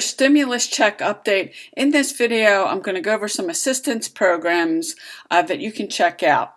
Stimulus check update. In this video, I'm going to go over some assistance programs that you can check out.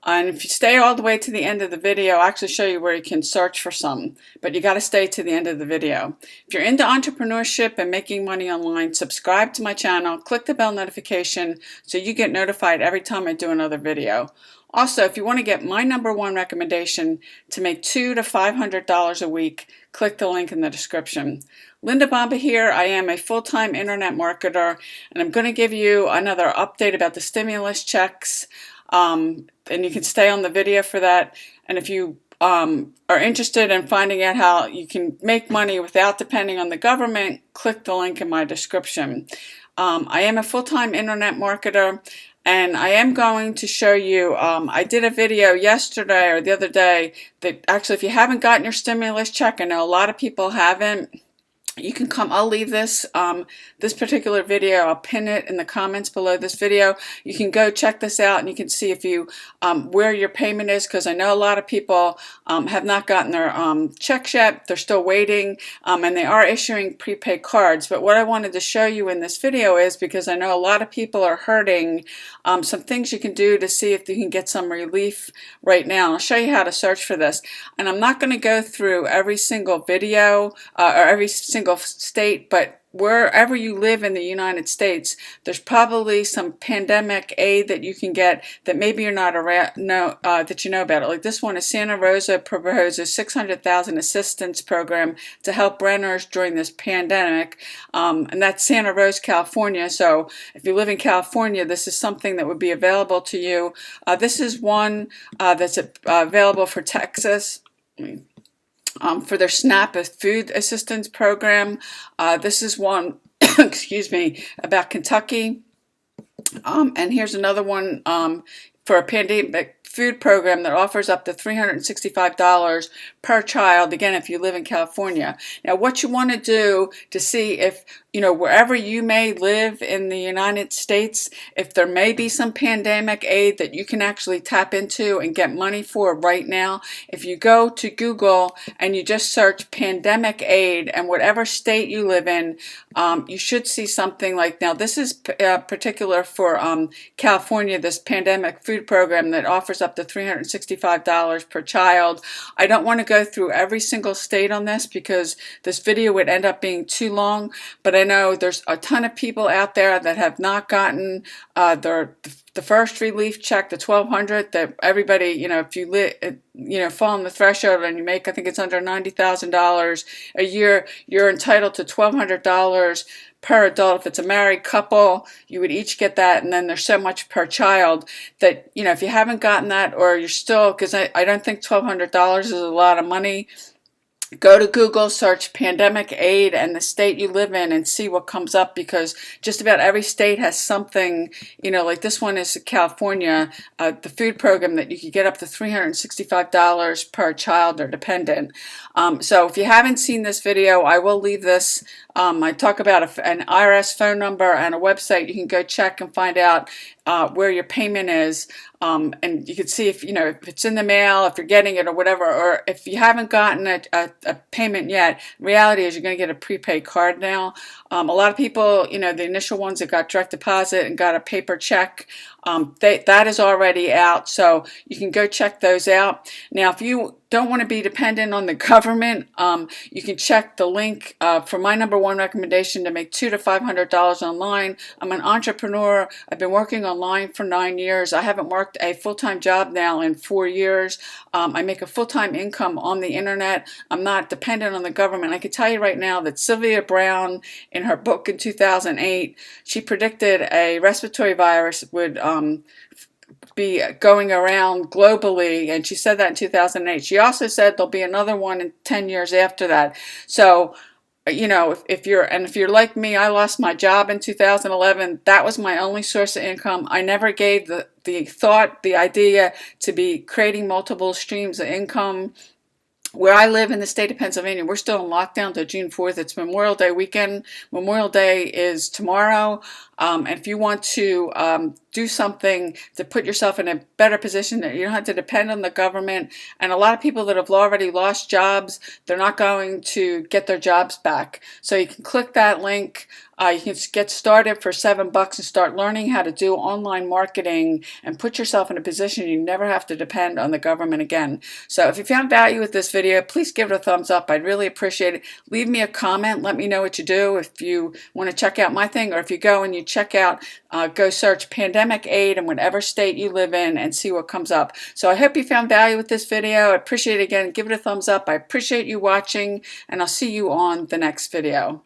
And if you stay all the way to the end of the video, I'll actually show you where you can search for some, but you got to stay to the end of the video. If you're into entrepreneurship and making money online, subscribe to my channel, click the bell notification so you get notified every time I do another video. Also, if you want to get my #1 recommendation to make $200 to $500 a week, click the link in the description. Linda Bomba here. I am a full-time internet marketer, and I'm going to give you another update about the stimulus checks, and you can stay on the video for that. And if you are interested in finding out how you can make money without depending on the government, click the link in my description. I am a full-time internet marketer, and I am going to show you, I did a video yesterday or the other day that actually, if you haven't gotten your stimulus check, I know a lot of people haven't, you can come, I'll leave this this particular video, I'll pin it in the comments below this video. You can go check this out and you can see if you where your payment is, because I know a lot of people have not gotten their checks yet. They're still waiting, and they are issuing prepaid cards. But what I wanted to show you in this video is, because I know a lot of people are hurting, some things you can do to see if you can get some relief right now. I'll show you how to search for this, and I'm not going to go through every single video or every single state, but wherever you live in the United States, there's probably some pandemic aid that you can get that maybe you're not around, that you know about it. Like this one is Santa Rosa proposes $600,000 assistance program to help renters during this pandemic, and that's Santa Rosa, California. So if you live in California, this is something that would be available to you. This is one that's available for Texas. For their SNAP food assistance program. This is one, excuse me, about Kentucky. And here's another one for a pandemic food program that offers up to $365 per child, again, if you live in California. Now, what you want to do to see if, wherever you may live in the United States, if there may be some pandemic aid that you can actually tap into and get money for right now. If you go to Google and you just search pandemic aid, and whatever state you live in, you should see something like, now this is particular for California, this pandemic food program that offers up to $365 per child. I don't want to go through every single state on this because this video would end up being too long, but I know there's a ton of people out there that have not gotten the first relief check, the $1,200 that everybody, if you fall on the threshold and you make, I think it's under $90,000 a year, you're entitled to $1,200 per adult. If it's a married couple, you would each get that, and then there's so much per child that, if you haven't gotten that, or you're still, because I don't think $1,200 is a lot of money, go to Google, search pandemic aid and the state you live in and see what comes up, because just about every state has something, like this one is California, the food program that you could get up to $365 per child or dependent. So if you haven't seen this video, I will leave this. I talk about an IRS phone number and a website. You can go check and find out where your payment is, and you can see if it's in the mail, if you're getting it or whatever, or if you haven't gotten a payment yet. Reality is you're going to get a prepaid card now. A lot of people, the initial ones that got direct deposit and got a paper check, that is already out, so you can go check those out. Now, if you don't want to be dependent on the government, you can check the link for my #1 recommendation to make $200 to $500 online. I'm an entrepreneur. I've been working online for 9 years. I haven't worked a full-time job now in 4 years. I make a full-time income on the internet. I'm not dependent on the government. I can tell you right now that Sylvia Brown, in her book in 2008, she predicted a respiratory virus would be going around globally, and she said that in 2008. She also said there'll be another one in 10 years after that. So, if you're like me, I lost my job in 2011. That was my only source of income. I never gave the idea to be creating multiple streams of income. Where I live in the state of Pennsylvania, we're still in lockdown till June 4th. It's Memorial Day weekend. Memorial Day is tomorrow. And if you want to do something to put yourself in a better position. You don't have to depend on the government. And a lot of people that have already lost jobs, they're not going to get their jobs back. So you can click that link. You can get started for $7 and start learning how to do online marketing and put yourself in a position you never have to depend on the government again. So if you found value with this video, please give it a thumbs up. I'd really appreciate it. Leave me a comment. Let me know what you do if you want to check out my thing, or if you go and you check out, go search pandemic aid in whatever state you live in and see what comes up. So I hope you found value with this video. I appreciate it. Again, give it a thumbs up. I appreciate you watching, and I'll see you on the next video.